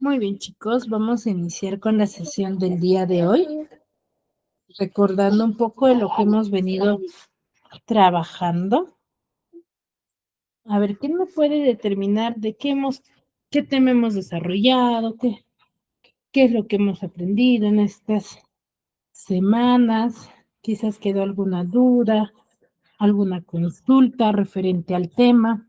Muy bien, chicos, vamos a iniciar con la sesión del día de hoy, recordando un poco de lo que hemos venido trabajando. A ver, ¿quién me puede determinar de qué tema hemos desarrollado, qué es lo que hemos aprendido en estas semanas? Quizás quedó alguna duda, alguna consulta referente al tema.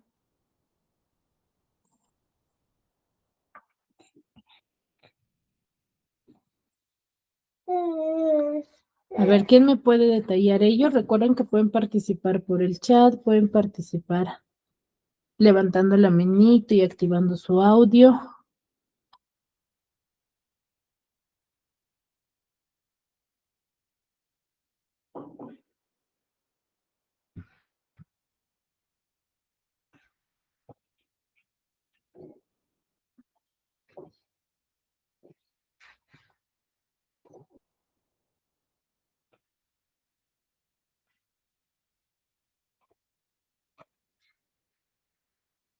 A ver, ¿quién me puede detallar ello? Recuerden que pueden participar por el chat, pueden participar levantando la manito y activando su audio.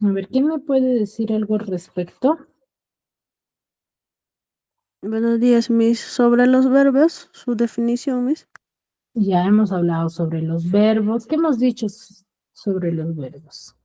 A ver, ¿quién me puede decir algo al respecto? Buenos días, Miss. Sobre los verbos, su definición, Miss. Ya hemos hablado sobre los verbos. ¿Qué hemos dicho sobre los verbos?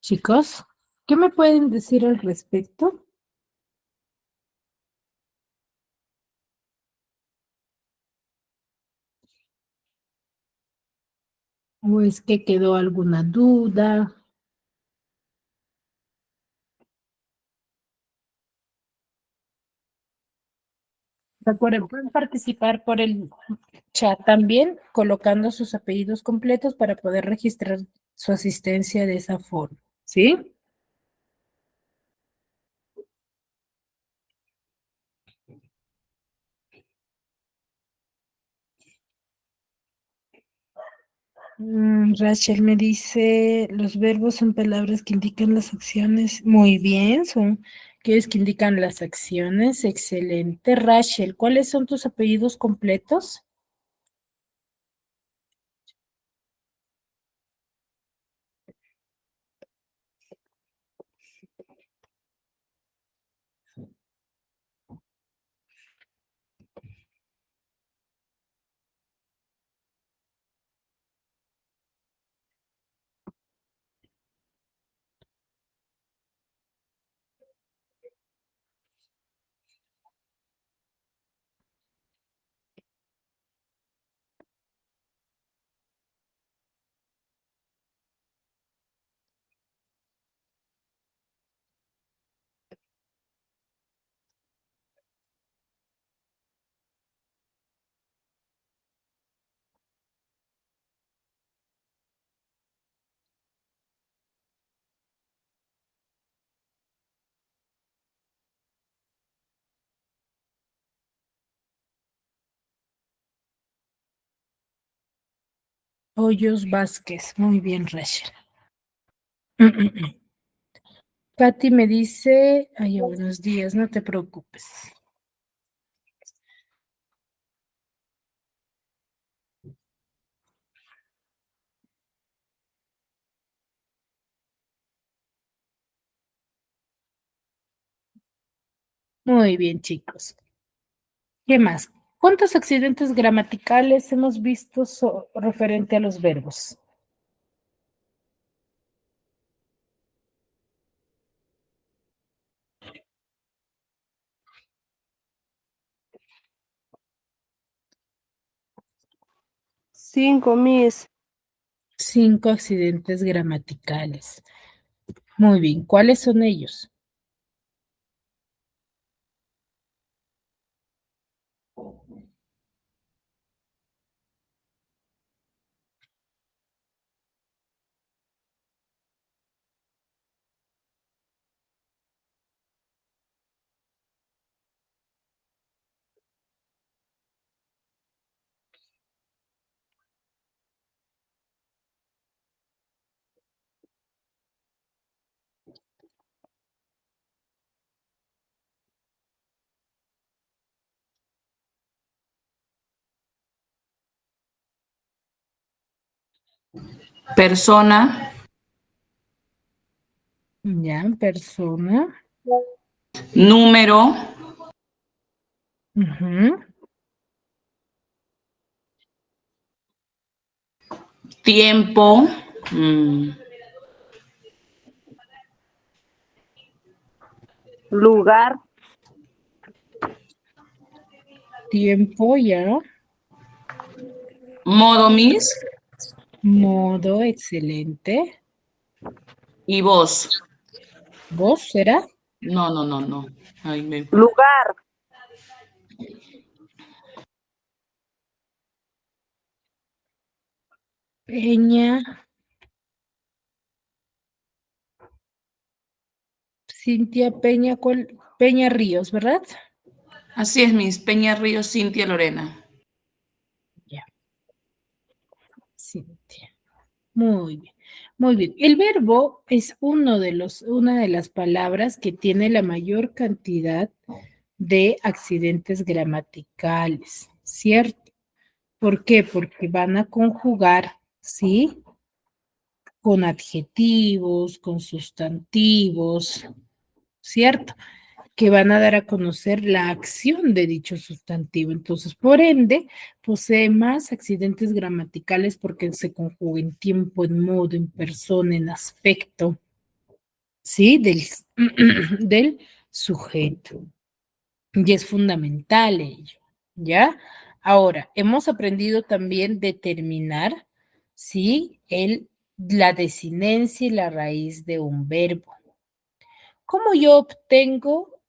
Chicos, ¿qué me pueden decir al respecto? ¿O es que quedó alguna duda? Recuerden, pueden participar por el chat también, colocando sus apellidos completos para poder registrar su asistencia de esa forma, ¿sí? Rachel me dice, los verbos son palabras que indican las acciones. Muy bien, son aquellos que indican las acciones. Excelente. Rachel, ¿cuáles son tus apellidos completos? Hoyos Vázquez. Muy bien, Rachel. Katy me dice, ay, buenos días, no te preocupes. Muy bien, chicos. ¿Qué más? ¿Cuántos accidentes gramaticales hemos visto referente a los verbos? Cinco, Miss. 5 accidentes gramaticales. Muy bien, ¿cuáles son ellos? Persona, Ya, persona. número, Ujú. tiempo, Lugar. Tiempo, ya. modo mis Modo, excelente. y voz. ¿Vos será? No, no, no, no. Ay, Lugar. Peña. Cintia Peña, Peña Ríos, ¿verdad? Así es, Miss Peña Ríos, Cintia Lorena. Ya, Cintia. Muy bien, muy bien. El verbo es una de las palabras que tiene la mayor cantidad de accidentes gramaticales, ¿cierto? ¿Por qué? Porque van a conjugar, ¿sí? Con adjetivos, con sustantivos, ¿cierto? Que van a dar a conocer la acción de dicho sustantivo. Entonces, por ende, posee más accidentes gramaticales porque se conjuga en tiempo, en modo, en persona, en aspecto, ¿sí? Del sujeto. Y es fundamental ello, ¿ya? Ahora, hemos aprendido también determinar, ¿sí? La desinencia y la raíz de un verbo. ¿Cómo yo obtengo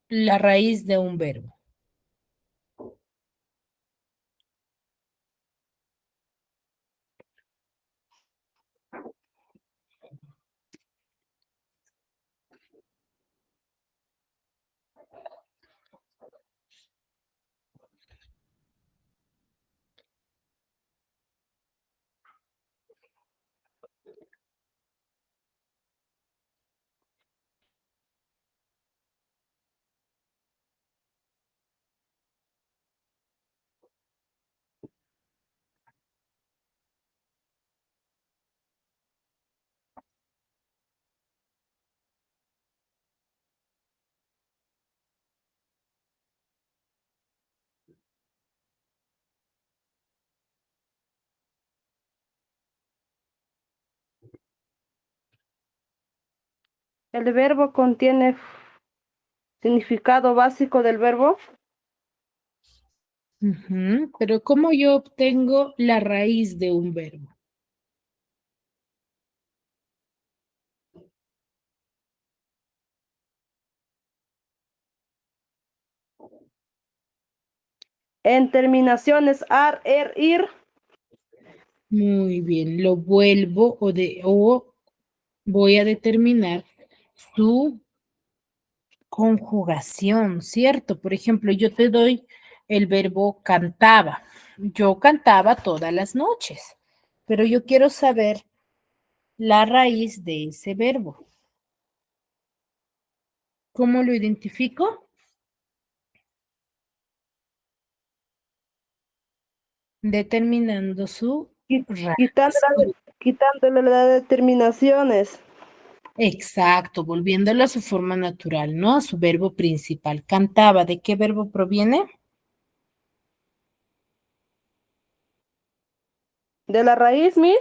la raíz de un verbo? El verbo contiene significado básico del verbo. Pero ¿cómo yo obtengo la raíz de un verbo? En terminaciones ar, ir. Muy bien, lo vuelvo o voy a determinar su conjugación, ¿cierto? Por ejemplo, yo te doy el verbo cantaba. Yo cantaba todas las noches. pero yo quiero saber la raíz de ese verbo. ¿Cómo lo identifico? Determinando su raíz. Quitándole las determinaciones. Exacto, volviéndolo a su forma natural, ¿no? A su verbo principal. Cantaba, ¿de qué verbo proviene? ¿De la raíz, Miss?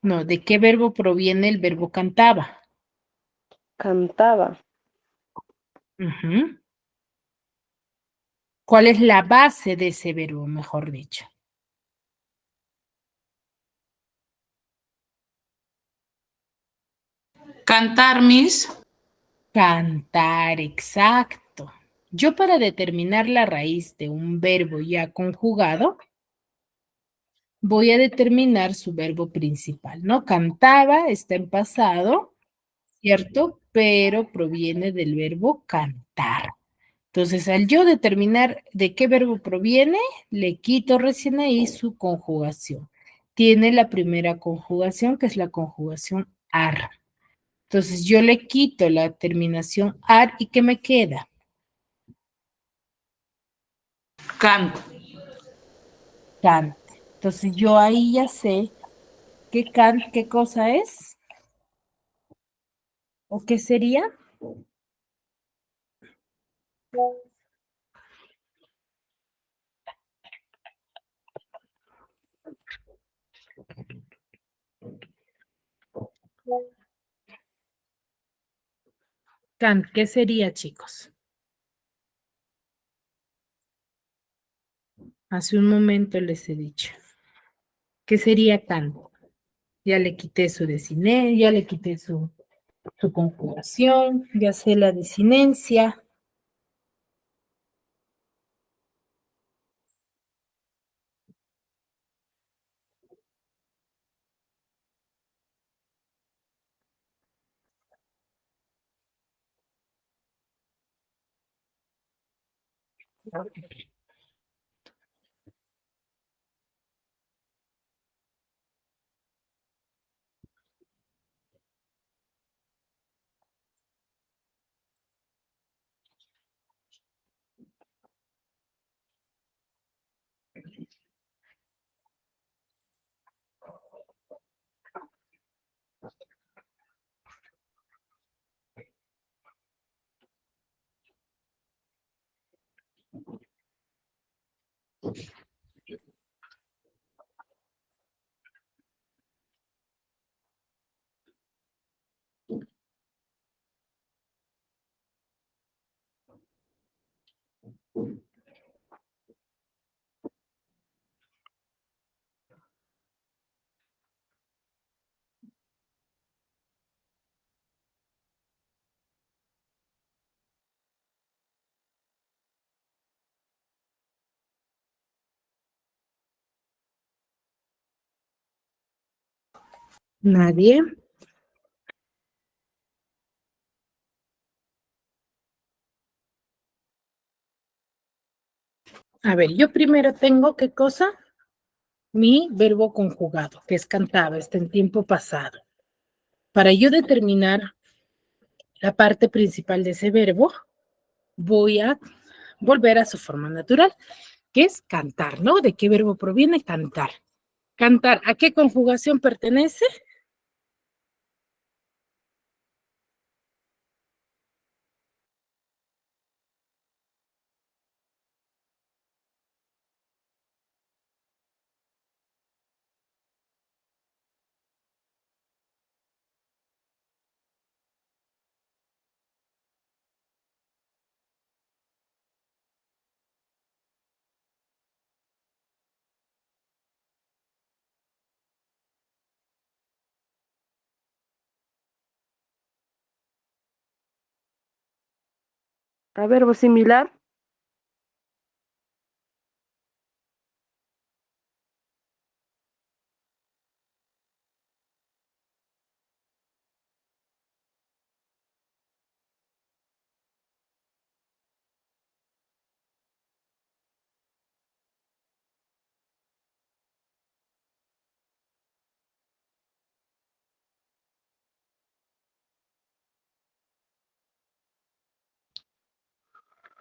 No, ¿de qué verbo proviene el verbo cantaba? Cantaba. Ujú. ¿Cuál es la base de ese verbo, mejor dicho? Cantar, Miss. Cantar, exacto. Yo para determinar la raíz de un verbo ya conjugado, voy a determinar su verbo principal, ¿no? Cantaba, está en pasado, ¿cierto? Pero proviene del verbo cantar. Entonces, al yo determinar de qué verbo proviene, le quito recién ahí su conjugación. Tiene la primera conjugación, que es la conjugación ar. Entonces, yo le quito la terminación ar y ¿qué me queda? Canto. Cante. Entonces, yo ahí ya sé qué qué cosa es o qué sería. Can, ¿qué sería, chicos? Hace un momento les he dicho. ¿Qué sería can? Ya le quité su desinencia, ya le quité su conjugación, ya sé la desinencia. Nadie. A ver, yo primero tengo qué cosa? Mi verbo conjugado, que es cantaba, está en tiempo pasado. Para yo determinar la parte principal de ese verbo, voy a volver a su forma natural, que es cantar, ¿no? ¿De qué verbo proviene? Cantar. Cantar, ¿a qué conjugación pertenece? A verbo similar.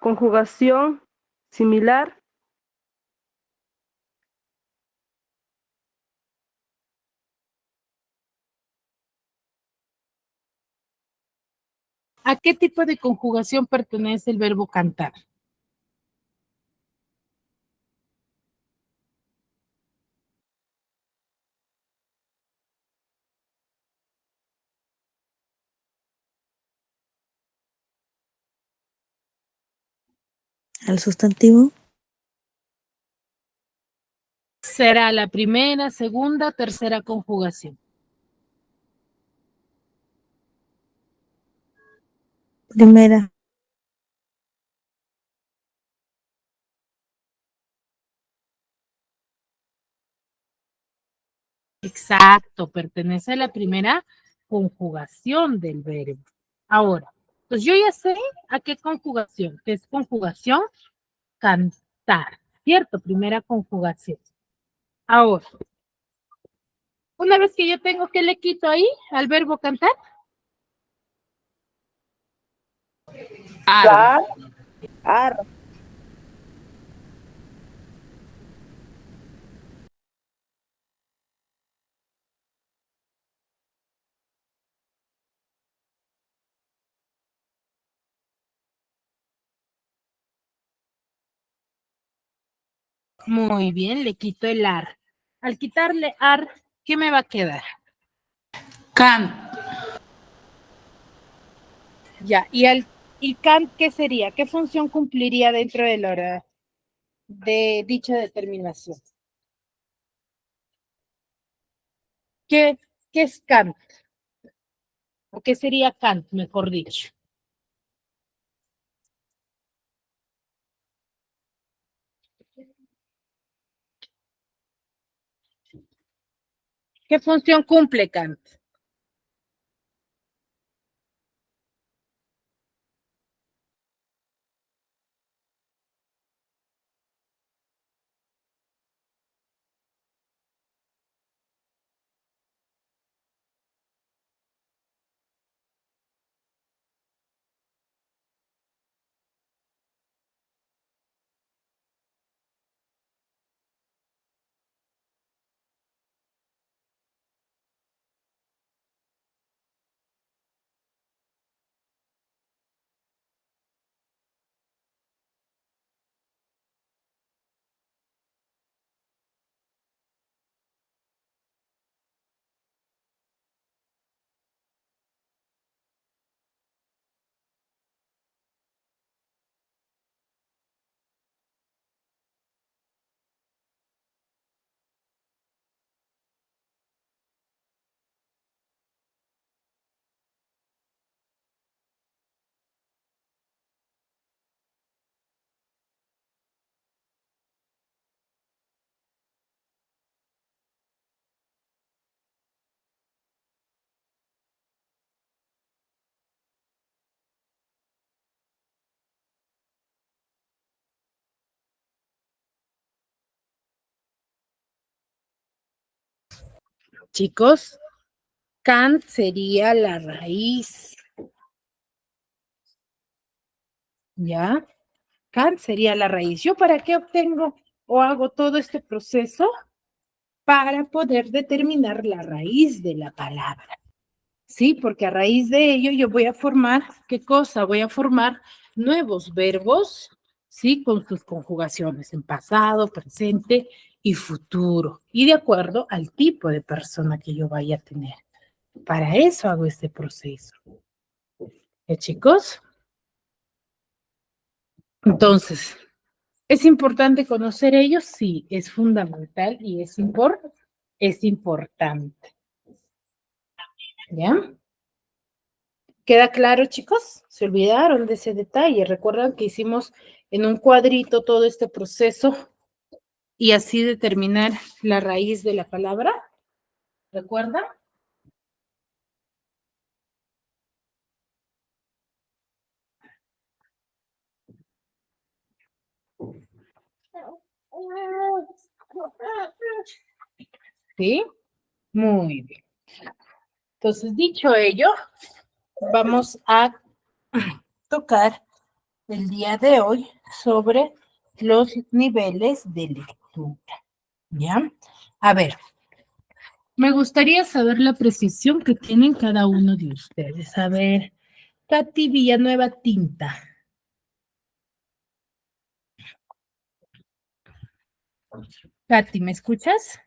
conjugación similar. ¿A qué tipo de conjugación pertenece el verbo cantar? Al sustantivo. Será la primera, segunda, tercera conjugación. Primera. Exacto, pertenece a la primera conjugación del verbo. Ahora, pues yo ya sé a qué conjugación, que es conjugación cantar, ¿cierto? Primera conjugación. Ahora, una vez que yo tengo, ¿qué le quito ahí al verbo cantar? Ar. Ar. Muy bien, le quito el ar. Al quitarle ar, ¿qué me va a quedar? Can. Ya, y can, ¿qué sería? ¿Qué función cumpliría dentro de la hora de dicha determinación? ¿Qué es Kant? ¿O qué sería Kant, mejor dicho? ¿Qué función cumple Kant? Chicos, Kant sería la raíz. ¿Ya? Kant sería la raíz. ¿Yo para qué obtengo o hago todo este proceso? Para poder determinar la raíz de la palabra. Sí, porque a raíz de ello yo voy a formar, ¿qué cosa? Voy a formar nuevos verbos, ¿sí? Con sus conjugaciones en pasado, presente y futuro. Y de acuerdo al tipo de persona que yo vaya a tener. Para eso hago este proceso. Chicos? Entonces, ¿es importante conocer ellos? Sí, es fundamental y es importante. ¿Ya? ¿Queda claro, chicos? ¿Se olvidaron de ese detalle? ¿Recuerdan que hicimos en un cuadrito todo este proceso y así determinar la raíz de la palabra? ¿Recuerdan? ¿Sí? Muy bien. Entonces, dicho ello, vamos a tocar el día de hoy sobre los niveles de lectura. ¿Ya? A ver, me gustaría saber la precisión que tienen cada uno de ustedes. A ver, Katy Villanueva Tinta. Katy, ¿me escuchas?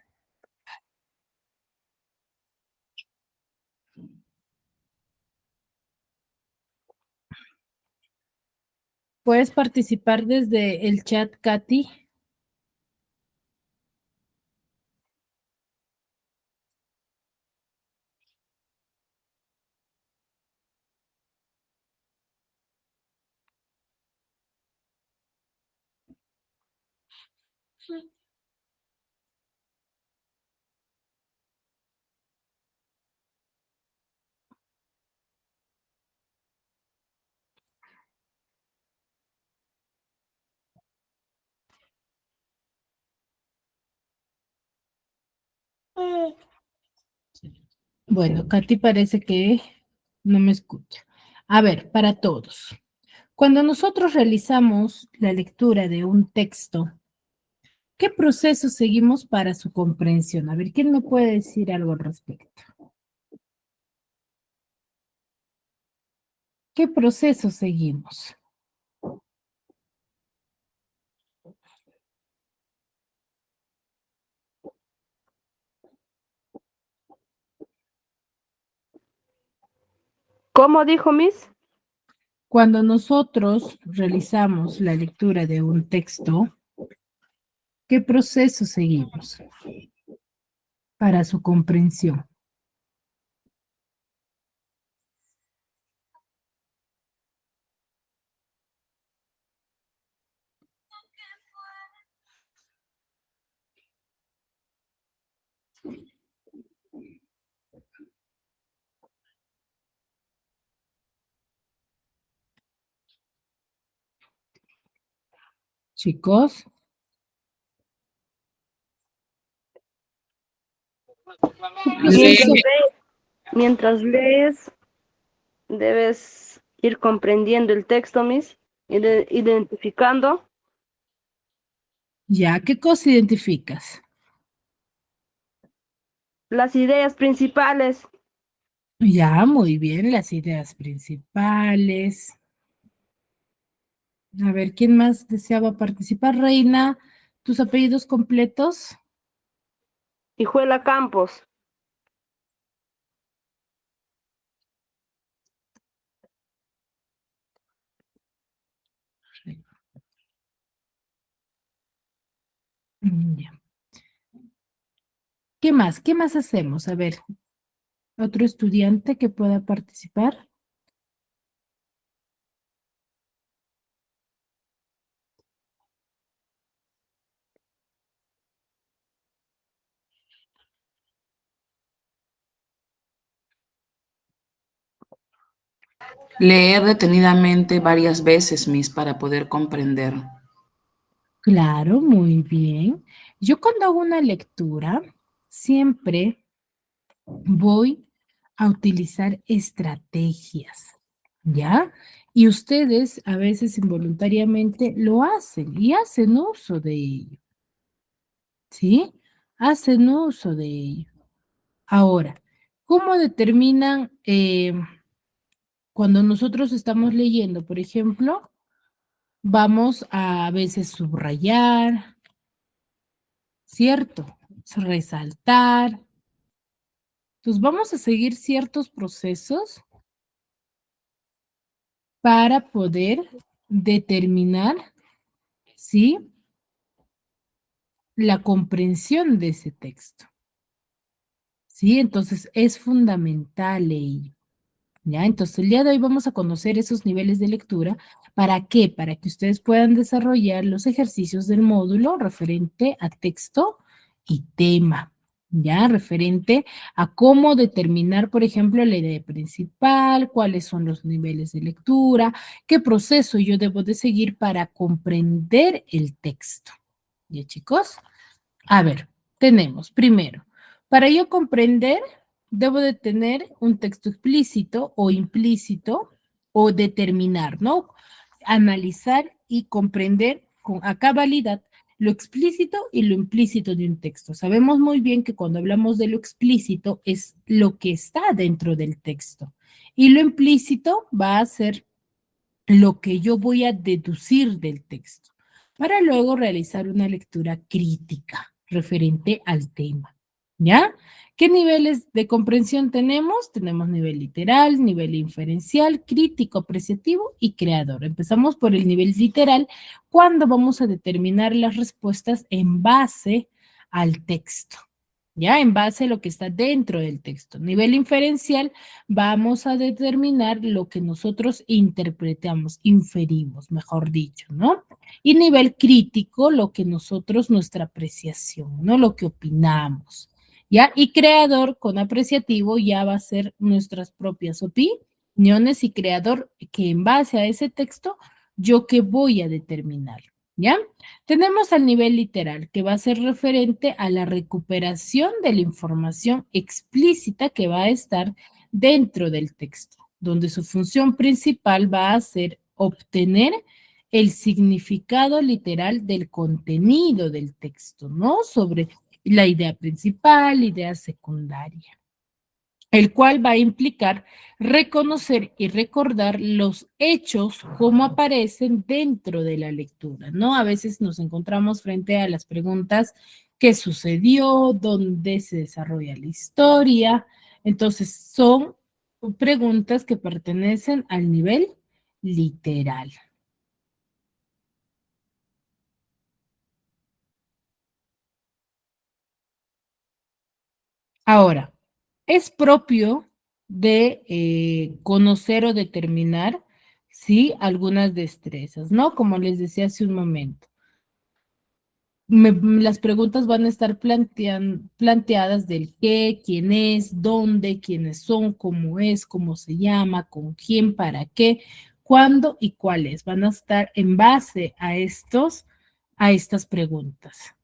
¿Puedes participar desde el chat, Katy? Bueno, Katy parece que no me escucha. A ver, para todos. Cuando nosotros realizamos la lectura de un texto, ¿qué proceso seguimos para su comprensión? A ver, ¿quién me puede decir algo al respecto? ¿Qué proceso seguimos? ¿Cómo dijo Miss? Cuando nosotros realizamos la lectura de un texto, ¿qué proceso seguimos para su comprensión? Chicos, Mientras, Lee, mientras lees, debes ir comprendiendo el texto, Miss, identificando ya, ¿qué cosa identificas? las ideas principales. Ya, muy bien, las ideas principales. A ver, ¿quién más deseaba participar? Reina, ¿tus apellidos completos? Hijuela Campos. Ya. ¿Qué más? ¿Qué más hacemos? A ver, otro estudiante que pueda participar. leer detenidamente varias veces, Miss, para poder comprender. Claro, muy bien. Yo cuando hago una lectura, siempre voy a utilizar estrategias, ¿ya? Y ustedes a veces involuntariamente lo hacen y hacen uso de ello, ¿sí? Hacen uso de ello. Ahora, ¿cómo determinan cuando nosotros estamos leyendo, por ejemplo, vamos a veces subrayar, ¿cierto? Resaltar. Entonces vamos a seguir ciertos procesos para poder determinar, ¿sí? La comprensión de ese texto, ¿sí? Entonces es fundamental ello. ¿Ya? Entonces, el día de hoy vamos a conocer esos niveles de lectura. ¿Para qué? Para que ustedes puedan desarrollar los ejercicios del módulo referente a texto y tema, ¿ya? Referente a cómo determinar, por ejemplo, la idea principal, cuáles son los niveles de lectura, qué proceso yo debo de seguir para comprender el texto. ¿Ya, chicos? A ver, tenemos primero, para yo comprender, debo de tener un texto explícito o implícito o determinar, ¿no? analizar y comprender a cabalidad lo explícito y lo implícito de un texto. Sabemos muy bien que cuando hablamos de lo explícito es lo que está dentro del texto y lo implícito va a ser lo que yo voy a deducir del texto para luego realizar una lectura crítica referente al tema. ¿Ya? ¿Qué niveles de comprensión tenemos? Tenemos nivel literal, nivel inferencial, crítico, apreciativo y creador. Empezamos por el nivel literal cuando vamos a determinar las respuestas en base al texto. ¿Ya? En base a lo que está dentro del texto. Nivel inferencial, vamos a determinar lo que nosotros interpretamos, inferimos, mejor dicho, ¿no? Y nivel crítico, lo que nosotros, nuestra apreciación, ¿no? Lo que opinamos, ¿ya? Y creador con apreciativo ya va a ser nuestras propias opiniones y creador que en base a ese texto, yo qué voy a determinar, ¿ya? Tenemos al nivel literal, que va a ser referente a la recuperación de la información explícita que va a estar dentro del texto, donde su función principal va a ser obtener el significado literal del contenido del texto, ¿no? Sobre la idea principal, idea secundaria, el cual va a implicar reconocer y recordar los hechos como aparecen dentro de la lectura, ¿no? A veces nos encontramos frente a las preguntas: ¿qué sucedió? ¿Dónde se desarrolla la historia? Entonces, son preguntas que pertenecen al nivel literal. Ahora, es propio de conocer o determinar, sí, algunas destrezas, ¿no? Como les decía hace un momento. Las preguntas van a estar planteadas del qué, quién es, dónde, quiénes son, cómo es, cómo se llama, con quién, para qué, cuándo y cuáles. Van a estar en base a estas preguntas.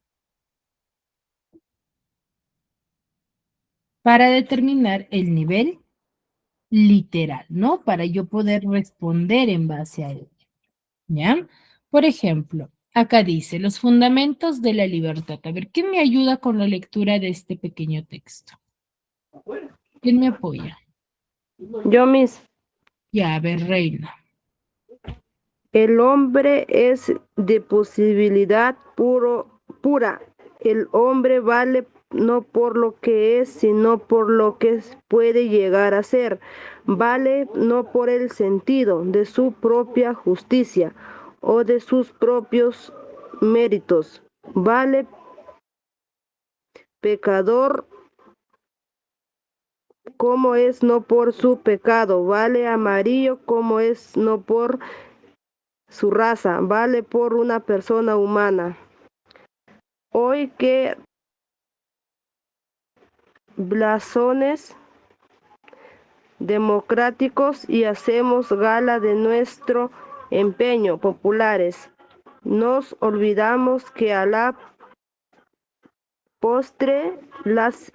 Para determinar el nivel literal, ¿no? Para yo poder responder en base a ello, ¿ya? Por ejemplo, acá dice los fundamentos de la libertad. A ver, ¿quién me ayuda con la lectura de este pequeño texto? ¿Quién me apoya? Yo, Miss. Ya, a ver, Reina. El hombre es de posibilidad pura. El hombre vale no por lo que es, sino por lo que puede llegar a ser. Vale no por el sentido de su propia justicia o de sus propios méritos. Vale pecador como es no por su pecado. Vale amarillo como es no por su raza, vale por una persona humana. Hoy que blasones democráticos y hacemos gala de nuestro empeño populares, nos olvidamos que a la postre las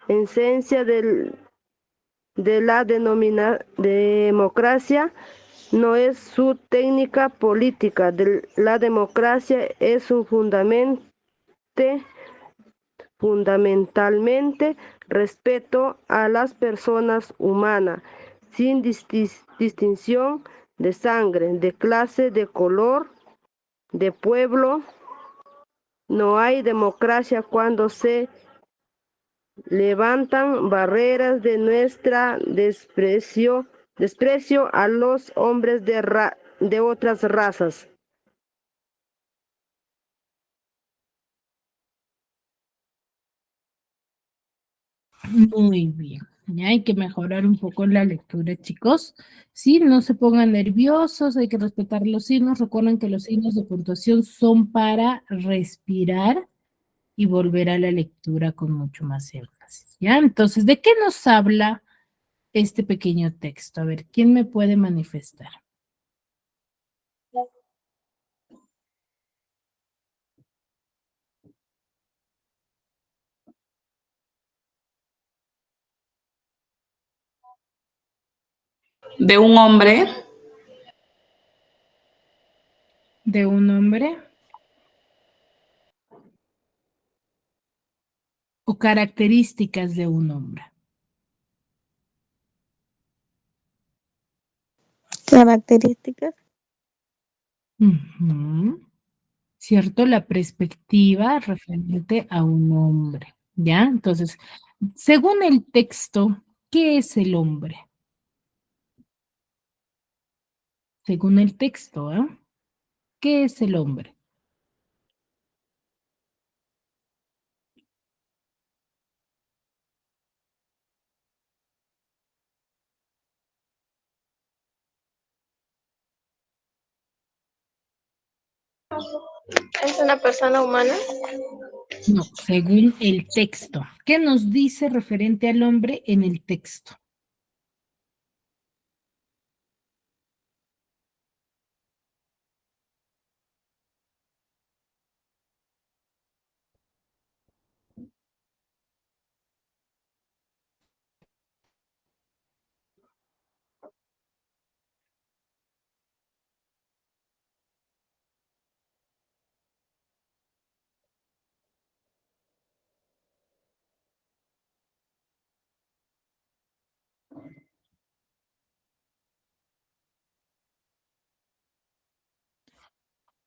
esencia de la democracia no es su técnica política. La democracia es un fundamentalmente respeto a las personas humanas, sin distinción de sangre, de clase, de color, de pueblo. No hay democracia cuando se levantan barreras de nuestra desprecio a los hombres de otras razas. Muy bien. Ya hay que mejorar un poco la lectura, chicos. Sí, no se pongan nerviosos, hay que respetar los signos. Recuerden que los signos de puntuación son para respirar y volver a la lectura con mucho más énfasis. ¿Ya? Entonces, ¿de qué nos habla este pequeño texto? A ver, ¿quién me puede manifestar? De un hombre de un hombre o características de un hombre. Características. Ujú. ¿Cierto? La perspectiva referente a un hombre, ¿ya? Entonces, según el texto, ¿qué es el hombre? Según el texto, ¿ah? ¿Qué es el hombre? ¿Es una persona humana? No, según el texto. ¿Qué nos dice referente al hombre en el texto?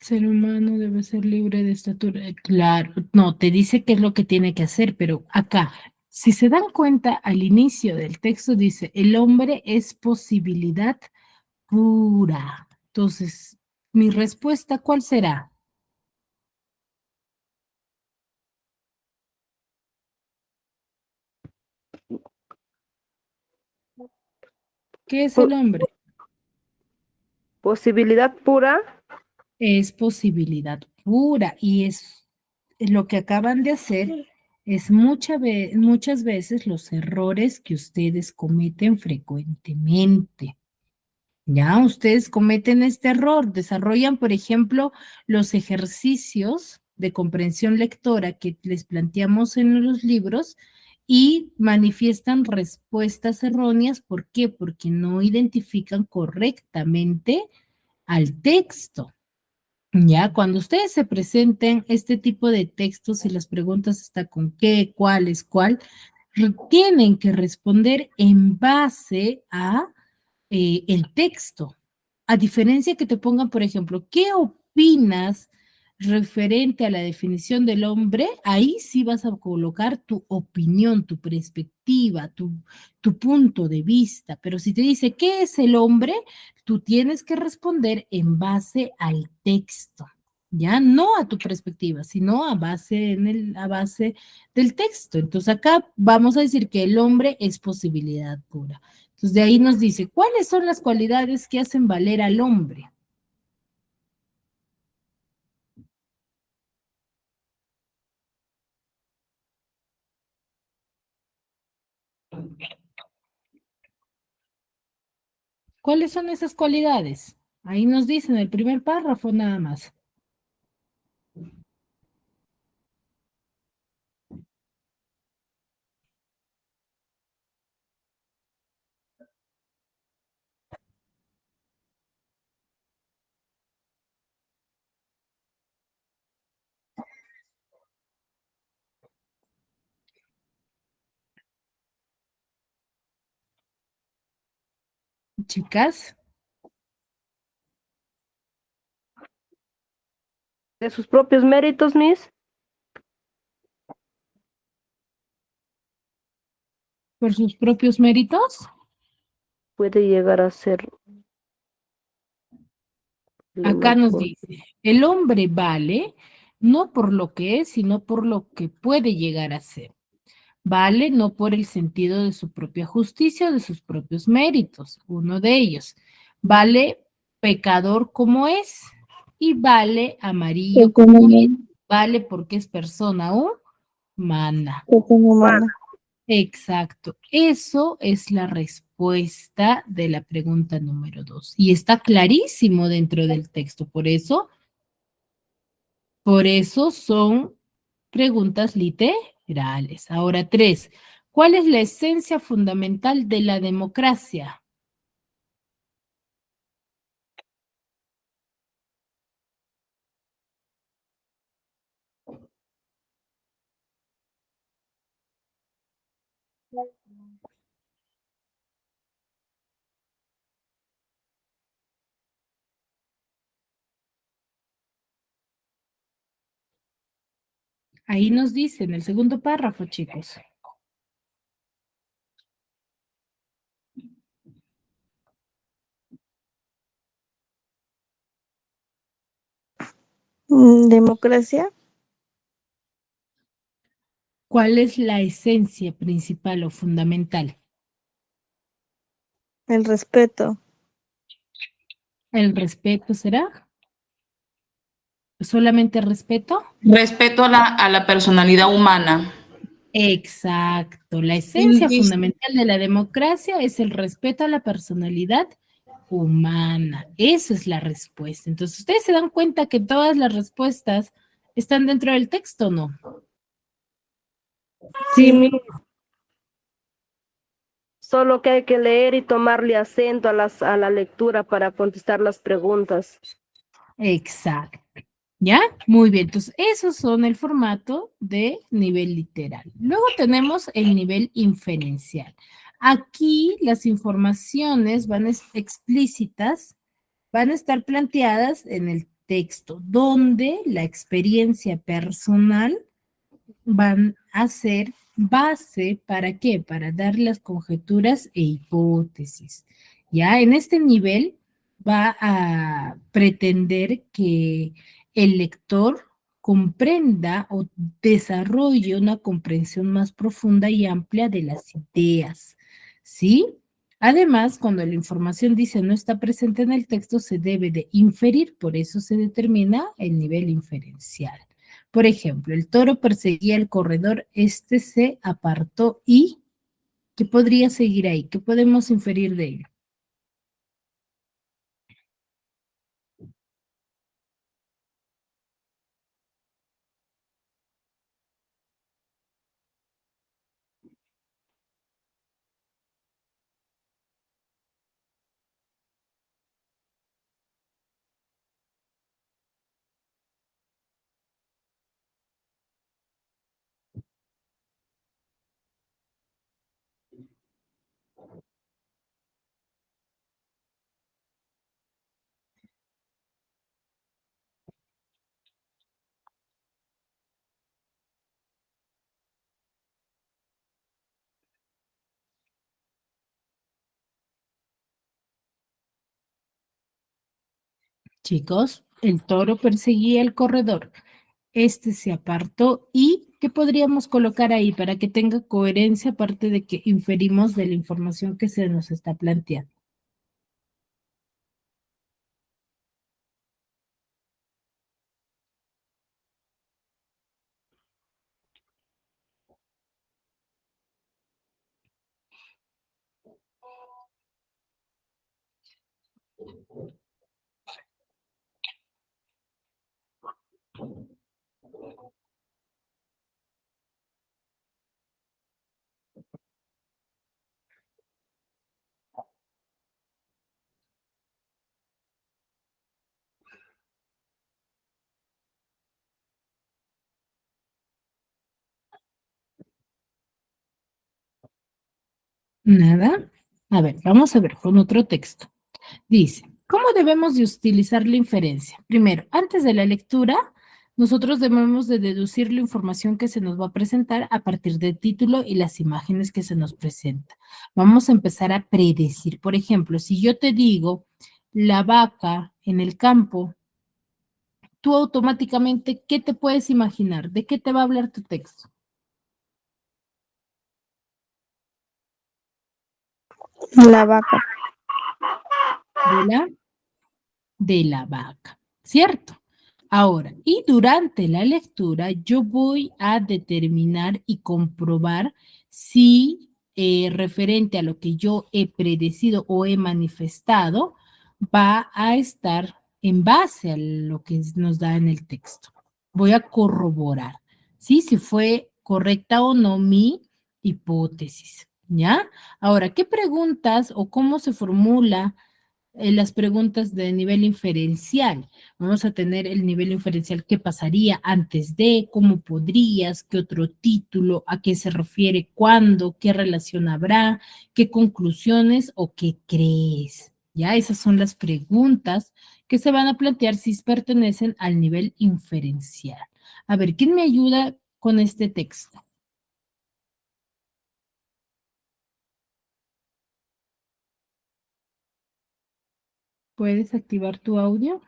Ser humano debe ser libre de estatura. Claro, no, te dice qué es lo que tiene que hacer, pero acá, si se dan cuenta, al inicio del texto dice, el hombre es posibilidad pura. Entonces, mi respuesta, ¿cuál será? ¿Qué es el Po- hombre? Posibilidad pura. Es posibilidad pura y es lo que acaban de hacer es muchas veces los errores que ustedes cometen frecuentemente. Ya, ustedes cometen este error, desarrollan, por ejemplo, los ejercicios de comprensión lectora que les planteamos en los libros y manifiestan respuestas erróneas. ¿Por qué? Porque no identifican correctamente al texto. Ya, cuando ustedes se presenten este tipo de textos y las preguntas está con qué, cuál es cuál, tienen que responder en base a el texto. A diferencia que te pongan, por ejemplo, ¿qué opinas referente a la definición del hombre? Ahí sí vas a colocar tu opinión, tu perspectiva, tu punto de vista. Pero si te dice, ¿qué es el hombre? Tú tienes que responder en base al texto. Ya no a tu perspectiva, sino a base del texto. Entonces acá vamos a decir que el hombre es posibilidad pura. Entonces, de ahí nos dice, ¿cuáles son las cualidades que hacen valer al hombre? ¿Cuáles son esas cualidades? Ahí nos dice en el primer párrafo nada más. Chicas, De sus propios méritos, Miss. por sus propios méritos, Puede llegar a ser lo acá nos mejor. dice, el hombre vale no por lo que es, sino por lo que puede llegar a ser. Vale no por el sentido de su propia justicia o de sus propios méritos, uno de ellos. Vale pecador como es y vale amarillo como es. Vale porque es persona humana. Persona humana. Exacto. Eso es la respuesta de la pregunta número 2. Y está clarísimo dentro del texto. Por eso son preguntas literales. Ahora, 3. ¿Cuál es la esencia fundamental de la democracia? Ahí nos dice en el segundo párrafo, chicos. Democracia, ¿Cuál es la esencia principal o fundamental? el respeto, ¿El respeto será? ¿Solamente respeto? Respeto a la personalidad humana. Exacto. La esencia Dice, fundamental de la democracia es el respeto a la personalidad humana. Esa es la respuesta. Entonces, ¿ustedes se dan cuenta que todas las respuestas están dentro del texto o no? Sí, solo que hay que leer y tomarle acento a la lectura para contestar las preguntas. Exacto. ¿Ya? Muy bien. Entonces, esos son el formato de nivel literal. Luego tenemos el nivel inferencial. Aquí las informaciones van explícitas, van a estar planteadas en el texto, donde la experiencia personal van a ser base, ¿para qué? Para dar las conjeturas e hipótesis. Ya en este nivel va a pretender que el lector comprenda o desarrolle una comprensión más profunda y amplia de las ideas, ¿sí? Además, cuando la información dice no está presente en el texto, se debe de inferir, por eso se determina el nivel inferencial. Por ejemplo, el toro perseguía al corredor, este se apartó y ¿qué podría seguir ahí? ¿Qué podemos inferir de ello? Chicos, el toro perseguía al corredor, este se apartó y ¿qué podríamos colocar ahí para que tenga coherencia aparte de que inferimos de la información que se nos está planteando? Nada. A ver, vamos a ver con otro texto. Dice, ¿cómo debemos de utilizar la inferencia? Primero, antes de la lectura, nosotros debemos de deducir la información que se nos va a presentar a partir del título y las imágenes que se nos presentan. Vamos a empezar a predecir. Por ejemplo, si yo te digo la vaca en el campo, tú automáticamente, ¿qué te puedes imaginar? ¿De qué te va a hablar tu texto? la vaca, De la vaca, ¿cierto? Ahora, y durante la lectura yo voy a determinar y comprobar si referente a lo que yo he predecido o he manifestado va a estar en base a lo que nos da en el texto. Voy a corroborar, ¿sí? Si fue correcta o no mi hipótesis, ¿ya? Ahora, ¿qué preguntas o cómo se formula las preguntas de nivel inferencial. Vamos a tener el nivel inferencial, ¿qué pasaría antes de? ¿Cómo podrías? ¿Qué otro título? ¿A qué se refiere? ¿Cuándo? ¿Qué relación habrá? ¿Qué conclusiones o qué crees? Ya, esas son las preguntas que se van a plantear si pertenecen al nivel inferencial. A ver, ¿quién me ayuda con este texto? ¿Puedes activar tu audio?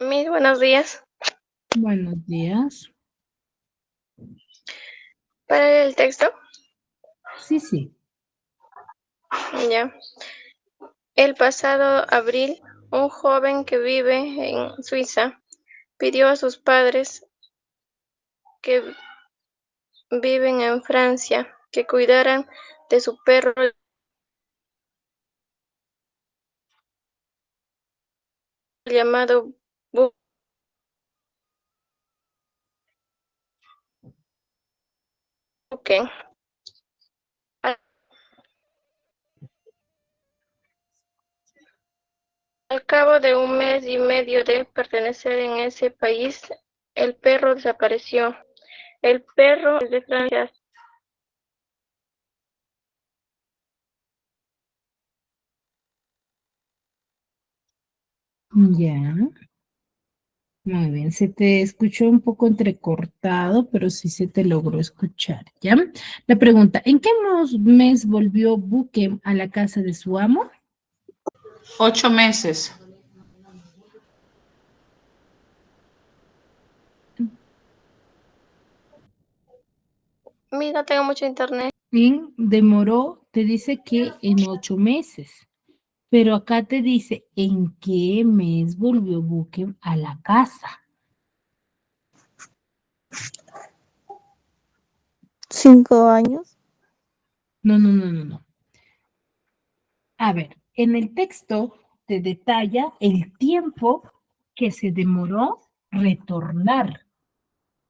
Mis buenos días. Buenos días. Para leer el texto, Sí, sí. ya. El pasado abril, un joven que vive en Suiza pidió a sus padres que viven en Francia que cuidaran de su perro llamado Buken. Al cabo de un mes y medio de pertenecer en ese país, el perro desapareció. El perro es de Francia. Ya. Muy bien, se te escuchó un poco entrecortado, pero sí se te logró escuchar, ¿ya? La pregunta, ¿en qué mes volvió Buque a la casa de su amo? 8 meses. Mira, tengo mucho internet. Demoró, te dice que en 8 meses, pero acá te dice en qué mes volvió Buque a la casa. 5 años. No, no, no, no, no. A ver, en el texto te detalla el tiempo que se demoró retornar.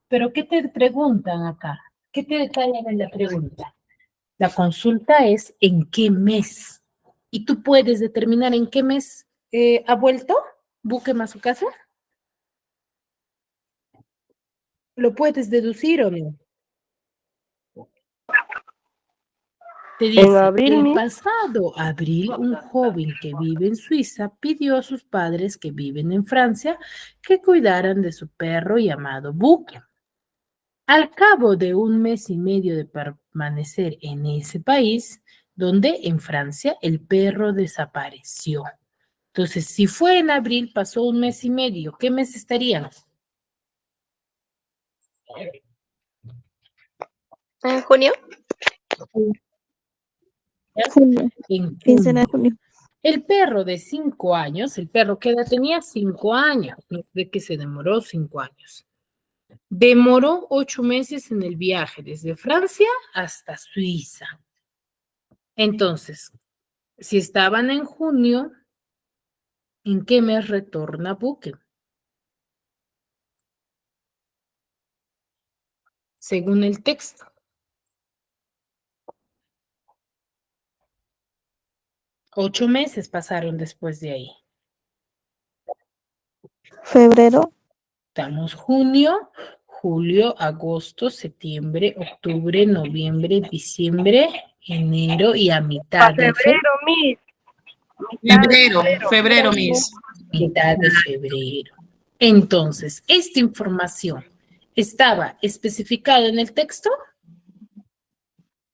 Pero ¿qué te preguntan acá? ¿Qué te detallan en la pregunta? La consulta es ¿en qué mes? ¿Y tú puedes determinar en qué mes ha vuelto Buque a su casa? ¿Lo puedes deducir o no? Te En dice, abril, el mi, pasado abril, un joven que vive en Suiza pidió a sus padres que viven en Francia que cuidaran de su perro llamado Buque. Al cabo de un mes y medio de permanecer en ese país, donde en Francia el perro desapareció. Entonces, si fue en abril, pasó un mes y medio. ¿Qué mes estaríamos? ¿En junio? Junio. En Quincena de junio. junio. El perro de 5 años, ¿el perro qué edad tenía? 5 años. ¿De que se demoró 5 años? Demoró 8 meses en el viaje desde Francia hasta Suiza. Entonces, si estaban en junio, ¿en qué mes retorna Buque? Según el texto. 8 meses pasaron después de ahí. Febrero. Estamos junio, julio, agosto, septiembre, octubre, noviembre, diciembre, enero y a mitad para de febrero, mis. Febrero, Miss. febrero. Entonces, ¿esta información estaba especificada en el texto?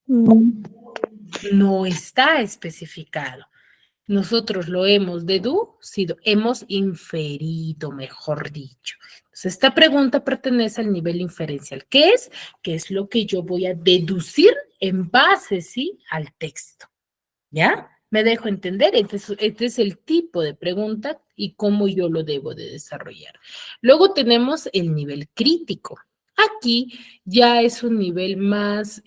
Mm, No está especificado. Nosotros lo hemos deducido, hemos inferido, mejor dicho. Entonces, esta pregunta pertenece al nivel inferencial. ¿Qué es? ¿Qué es lo que yo voy a deducir en base, sí, al texto? ¿Ya? ¿Me dejo entender? Este es el tipo de pregunta y cómo yo lo debo de desarrollar. Luego tenemos el nivel crítico. Aquí ya es un nivel más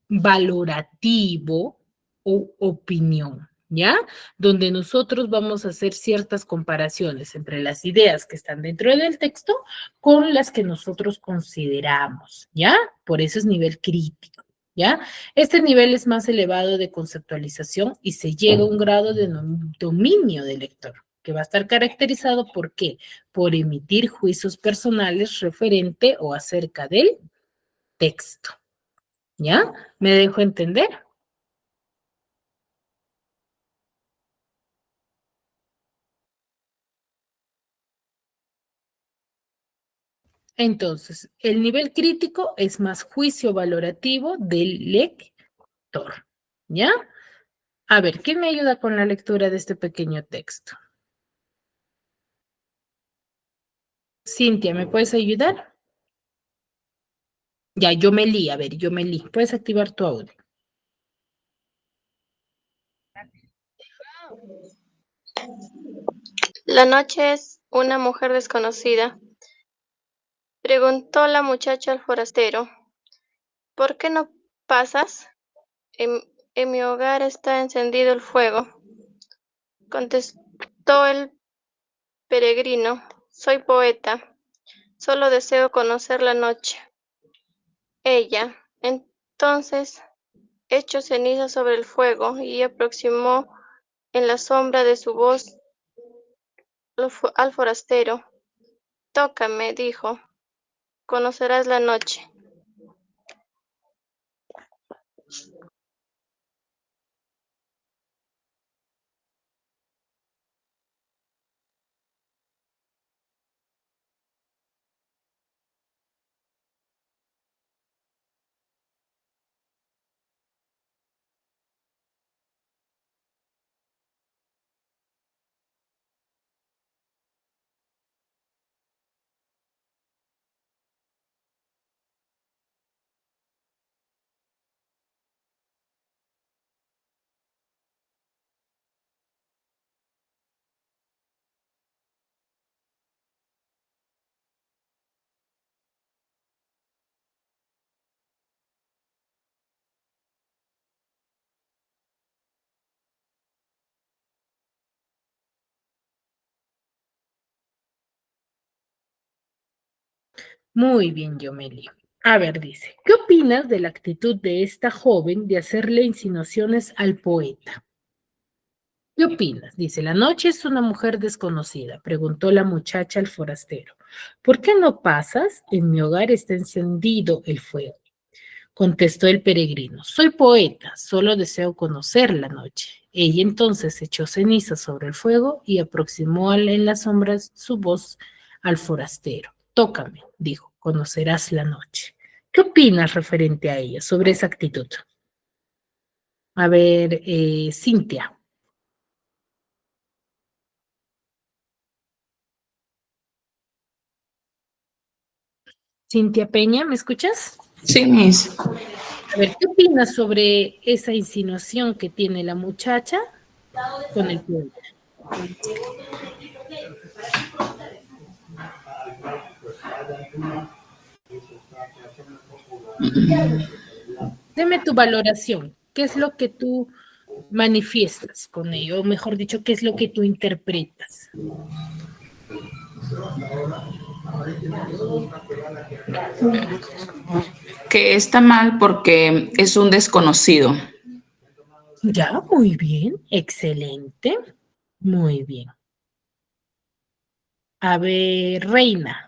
valorativo o opinión, ¿ya? Donde nosotros vamos a hacer ciertas comparaciones entre las ideas que están dentro del texto con las que nosotros consideramos, ¿ya? Por eso es nivel crítico, ¿ya? Este nivel es más elevado de conceptualización y se llega a un grado de dominio del lector, que va a estar caracterizado por qué? Por emitir juicios personales referente o acerca del texto, ¿ya? ¿Me dejo entender? Entonces, el nivel crítico es más juicio valorativo del lector, ¿ya? A ver, ¿quién me ayuda con la lectura de este pequeño texto? Cintia, ¿me puedes ayudar? Ya, yo me li, a ver, yo me li. Puedes activar tu audio. La noche es una mujer desconocida. Preguntó la muchacha al forastero, ¿por qué no pasas? En mi hogar está encendido el fuego. Contestó el peregrino, soy poeta, solo deseo conocer la noche. Ella, entonces, echó ceniza sobre el fuego y aproximó en la sombra de su voz al forastero. Tócame, dijo, conocerás la noche. Muy bien, Yomeli. A ver, dice, ¿qué opinas de la actitud de esta joven de hacerle insinuaciones al poeta? ¿Qué opinas? Dice, la noche es una mujer desconocida, preguntó la muchacha al forastero. ¿Por qué no pasas? En mi hogar está encendido el fuego. Contestó el peregrino, soy poeta, solo deseo conocer la noche. Ella entonces echó ceniza sobre el fuego y aproximó en las sombras su voz al forastero. Tócame, dijo, conocerás la noche. ¿Qué opinas referente a ella, sobre esa actitud? A ver, Cintia. Cintia Peña, ¿me escuchas? Sí, Miss. A ver, ¿qué opinas sobre esa insinuación que tiene la muchacha con el poeta? Deme tu valoración. ¿Qué es lo que tú manifiestas con ello? O mejor dicho, ¿qué es lo que tú interpretas? Que está mal porque es un desconocido. Ya, muy bien, excelente, muy bien. A ver, Reina,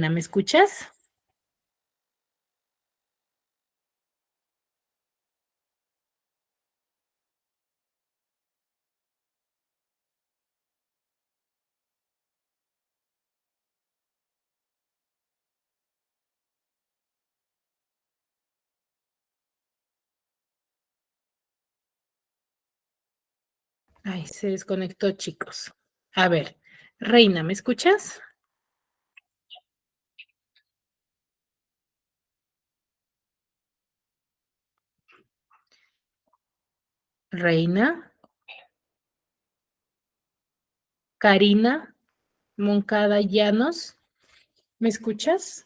¿me escuchas? Ay, se desconectó, chicos. A ver, Reina, ¿me escuchas? Reina, Karina, Moncada Llanos, ¿me escuchas?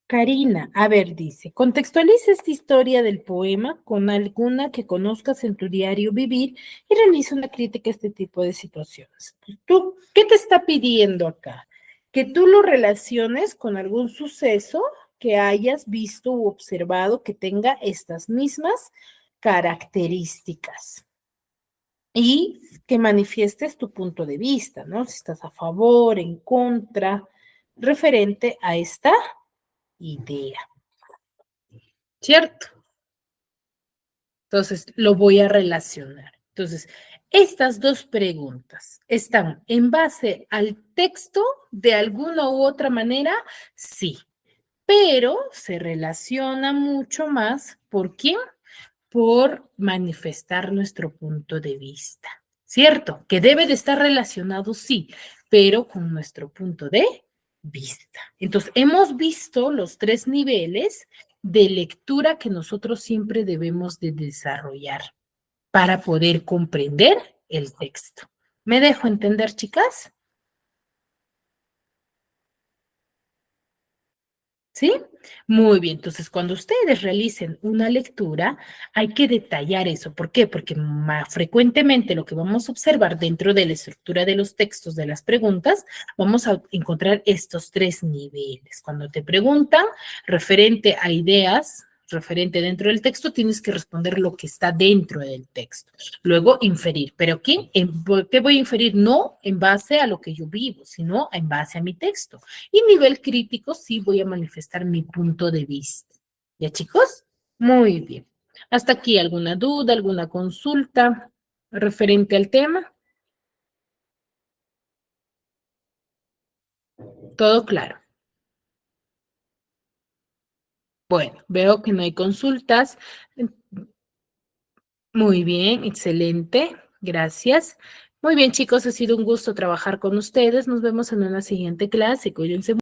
Karina, a ver, dice, contextualiza esta historia del poema con alguna que conozcas en tu diario vivir y realiza una crítica a este tipo de situaciones. ¿Tú qué te está pidiendo acá? Que tú lo relaciones con algún suceso que hayas visto u observado que tenga estas mismas características y que manifiestes tu punto de vista, ¿no? Si estás a favor, en contra, referente a esta idea. ¿Cierto? Entonces, lo voy a relacionar. Entonces, estas dos preguntas están en base al texto de alguna u otra manera, sí, pero se relaciona mucho más ¿por quién? Por manifestar nuestro punto de vista, ¿cierto? Que debe de estar relacionado, sí, pero con nuestro punto de vista. Entonces, hemos visto los 3 niveles de lectura que nosotros siempre debemos de desarrollar para poder comprender el texto. ¿Me dejo entender, chicas? ¿Sí? Muy bien, entonces cuando ustedes realicen una lectura, hay que detallar eso. ¿Por qué? Porque más frecuentemente lo que vamos a observar dentro de la estructura de los textos de las preguntas, vamos a encontrar estos 3 niveles. Cuando te preguntan referente a ideas, referente dentro del texto, tienes que responder lo que está dentro del texto. Luego, inferir. ¿Pero qué? ¿Por qué voy a inferir? No en base a lo que yo vivo, sino en base a mi texto. Y nivel crítico sí voy a manifestar mi punto de vista. ¿Ya, chicos? Muy bien. Hasta aquí, ¿alguna duda, alguna consulta referente al tema? Todo claro. Bueno, veo que no hay consultas. Muy bien, excelente. Gracias. Muy bien, chicos, ha sido un gusto trabajar con ustedes. Nos vemos en una siguiente clase. Cuídense.